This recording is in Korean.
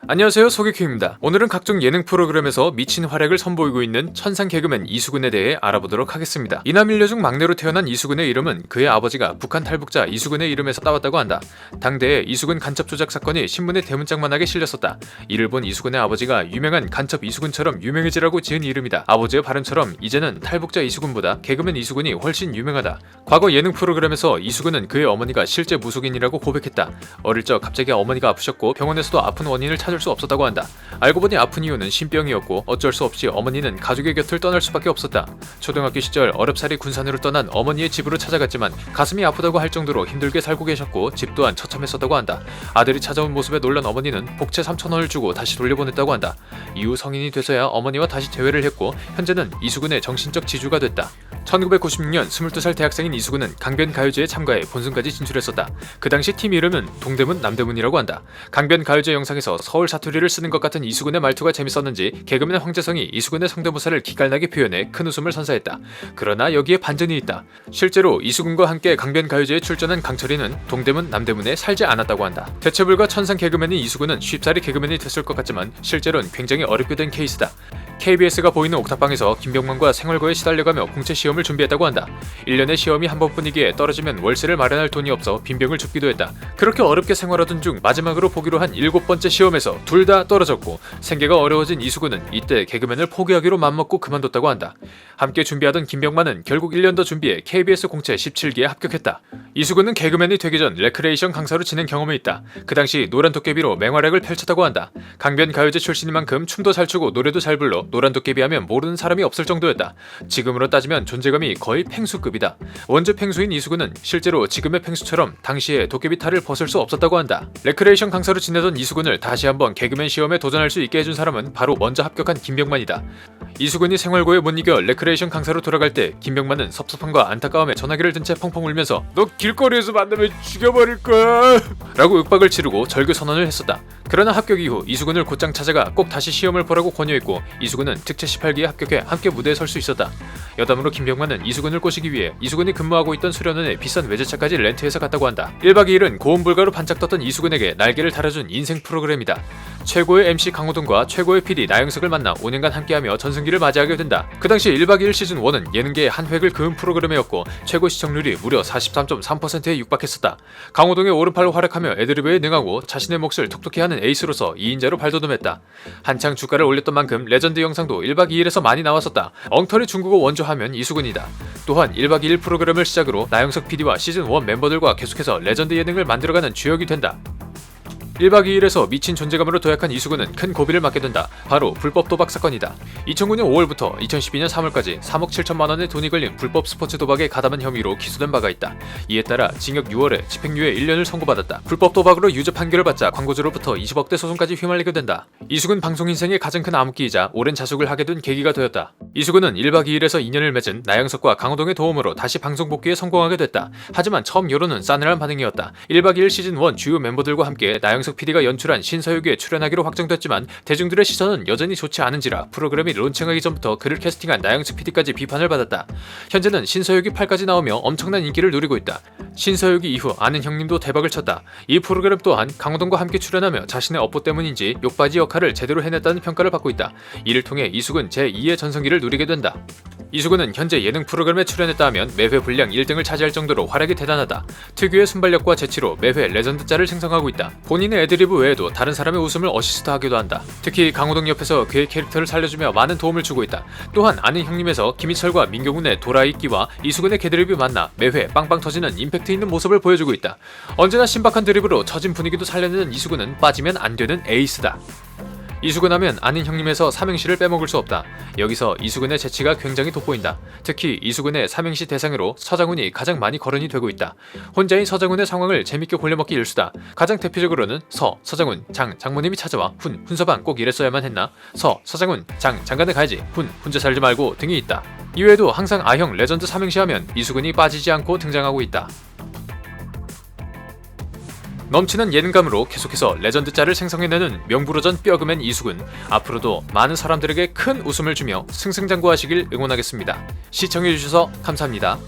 안녕하세요, 소개큐입니다. 오늘은 각종 예능 프로그램에서 미친 활약을 선보이고 있는 천상 개그맨 이수근에 대해 알아보도록 하겠습니다. 이남 일녀 중 막내로 태어난 이수근의 이름은 그의 아버지가 북한 탈북자 이수근의 이름에서 따왔다고 한다. 당대에 이수근 간첩 조작 사건이 신문에 대문짝만하게 실렸었다. 이를 본 이수근의 아버지가 유명한 간첩 이수근처럼 유명해지라고 지은 이름이다. 아버지의 발음처럼 이제는 탈북자 이수근보다 개그맨 이수근이 훨씬 유명하다. 과거 예능 프로그램에서 이수근은 그의 어머니가 실제 무속인이라고 고백했다. 어릴 적 갑자기 어머니가 아프셨고 병원에서도 아픈 원인을 찾을 수 없었다고 한다. 알고 보니 아픈 이유는 신병이었고 어쩔 수 없이 어머니는 가족의 곁을 떠날 수밖에 없었다. 초등학교 시절 어렵사리 군산으로 떠난 어머니의 집으로 찾아갔지만 가슴이 아프다고 할 정도로 힘들게 살고 계셨고 집 또한 처참했었다고 한다. 아들이 찾아온 모습에 놀란 어머니는 복채 3,000원을 주고 다시 돌려보냈다고 한다. 이후 성인이 돼서야 어머니와 다시 재회를 했고 현재는 이수근의 정신적 지주가 됐다. 1996년 22살 대학생인 이수근은 강변 가요제에 참가해 본선까지 진출했었다. 그 당시 팀 이름은 동대문 남대문이라고 한다. 강변 가요제 영상에서 서울 사투리를 쓰는 것 같은 이수근의 말투가 재밌었는지 개그맨 황재성이 이수근의 성대모사를 기깔나게 표현해 큰 웃음을 선사했다. 그러나 여기에 반전이 있다. 실제로 이수근과 함께 강변 가요제에 출전한 강철이는 동대문 남대문에 살지 않았다고 한다. 대체불가 천상 개그맨인 이수근은 쉽사리 개그맨이 됐을 것 같지만 실제로는 굉장히 어렵게 된 케이스다. KBS가 보이는 옥탑방에서 김병만과 생활고에 시달려가며 공채 시험을 준비했다고 한다. 1년에 시험이 한 번뿐이기에 떨어지면 월세를 마련할 돈이 없어 빈병을 줍기도 했다. 그렇게 어렵게 생활하던 중 마지막으로 보기로 한 7번째 시험에서 둘 다 떨어졌고 생계가 어려워진 이수근은 이때 개그맨을 포기하기로 맘먹고 그만뒀다고 한다. 함께 준비하던 김병만은 결국 1년 더 준비해 KBS 공채 17기에 합격했다. 이수근은 개그맨이 되기 전 레크레이션 강사로 지낸 경험이 있다. 그 당시 노란 도깨비로 맹활약을 펼쳤다고 한다. 강변 가요제 출신인 만큼 춤도 잘 추고 노래도 잘 불러 노란 도깨비 하면 모르는 사람이 없을 정도였다. 지금으로 따지면 존재감이 거의 팽수급이다. 원조 팽수인 이수근은 실제로 지금의 팽수처럼 당시에 도깨비 탈을 벗을 수 없었다고 한다. 레크레이션 강사로 지내던 이수근을 다시 한번 개그맨 시험에 도전할 수 있게 해준 사람은 바로 먼저 합격한 김병만이다. 이수근이 생활고에 못 이겨 레크레이션 강사로 돌아갈 때 김병만은 섭섭함과 안타까움에 전화기를 든 채 펑펑 울면서 "너 길거리에서 만나면 죽여버릴 거야" 라고 윽박을 지르고 절교 선언을 했었다. 그러나 합격 이후 이수근을 곧장 찾아가 꼭 다시 시험을 보라고 권유했고 이수근은 특채 18기에 합격해 함께 무대에 설 수 있었다. 여담으로 김병만은 이수근을 꼬시기 위해 이수근이 근무하고 있던 수련원에 비싼 외제차까지 렌트해서 갔다고 한다. 1박 2일은 고음 불가로 반짝 떴던 이수근에게 날개를 달아준 인생 프로그램이다. 최고의 MC 강호동과 최고의 PD 나영석을 만나 5년간 함께하며 전승기를 맞이하게 된다. 그 당시 1박 2일 시즌1은 예능계의 한 획을 그은 프로그램이었고 최고 시청률이 무려 43.3%에 육박했었다. 강호동의 오른팔로 활약하며 애드리브에 능하고 자신의 몫을 톡톡히 하는 에이스로서 2인자로 발돋움했다. 한창 주가를 올렸던 만큼 레전드 영상도 1박 2일에서 많이 나왔었다. 엉터리 중국어 원조하면 이수근이다. 또한 1박 2일 프로그램을 시작으로 나영석 PD와 시즌1 멤버들과 계속해서 레전드 예능을 만들어가는 주역이 된다. 1박 2일에서 미친 존재감으로 도약한 이수근은 큰 고비를 맞게 된다. 바로 불법 도박 사건이다. 2009년 5월부터 2012년 3월까지 3억 7천만 원의 돈이 걸린 불법 스포츠 도박에 가담한 혐의로 기소된 바가 있다. 이에 따라 징역 6월에 집행유예 1년을 선고받았다. 불법 도박으로 유죄 판결을 받자 광고주로부터 20억대 소송까지 휘말리게 된다. 이수근 방송 인생의 가장 큰 암흑기이자 오랜 자숙을 하게 된 계기가 되었다. 이수근은 1박 2일에서 인연을 맺은 나영석과 강호동의 도움으로 다시 방송 복귀에 성공하게 됐다. 하지만 처음 여론은 싸늘한 반응이었다. 1박 2일 시즌1 주요 멤버들과 함께 나영석 PD가 연출한 신서유기에 출연하기로 확정됐지만 대중들의 시선은 여전히 좋지 않은지라 프로그램이 론칭하기 전부터 그를 캐스팅한 나영석 PD까지 비판을 받았다. 현재는 신서유기 8까지 나오며 엄청난 인기를 누리고 있다. 신서유기 이후 아는 형님도 대박을 쳤다. 이 프로그램 또한 강호동과 함께 출연하며 자신의 업보 때문인지 욕바지 역할을 제대로 해냈다는 평가를 받고 있다. 이를 통해 이수근 제2의 전성기를 누리게 된다. 이수근은 현재 예능 프로그램에 출연했다 하면 매회 분량 1등을 차지할 정도로 활약이 대단하다. 특유의 순발력과 재치로 매회 레전드짤을 생성하고 있다. 본인의 애드리브 외에도 다른 사람의 웃음을 어시스트하기도 한다. 특히 강호동 옆에서 그의 캐릭터를 살려주며 많은 도움을 주고 있다. 또한 아는 형님에서 김희철과 민경훈의 도라이끼와 이수근의 개드립이 만나 매회 빵빵 터지는 임팩트 있는 모습을 보여주고 있다. 언제나 신박한 드립으로 처진 분위기도 살려내는 이수근은 빠지면 안 되는 에이스다. 이수근 하면 아는 형님에서 삼행시를 빼먹을 수 없다. 여기서 이수근의 재치가 굉장히 돋보인다. 특히 이수근의 삼행시 대상으로 서장훈이 가장 많이 거론이 되고 있다. 혼자인 서장훈의 상황을 재밌게 골려먹기 일수다. 가장 대표적으로는 서장훈, 장모님이 찾아와 훈서방 꼭 이랬어야만 했나? 서장훈, 장가는 가야지, 혼자 살지 말고 등이 있다. 이외에도 항상 아형 레전드 삼행시 하면 이수근이 빠지지 않고 등장하고 있다. 넘치는 예능감으로 계속해서 레전드짤을 생성해내는 명불허전 뼈그맨 이수근, 앞으로도 많은 사람들에게 큰 웃음을 주며 승승장구하시길 응원하겠습니다. 시청해주셔서 감사합니다.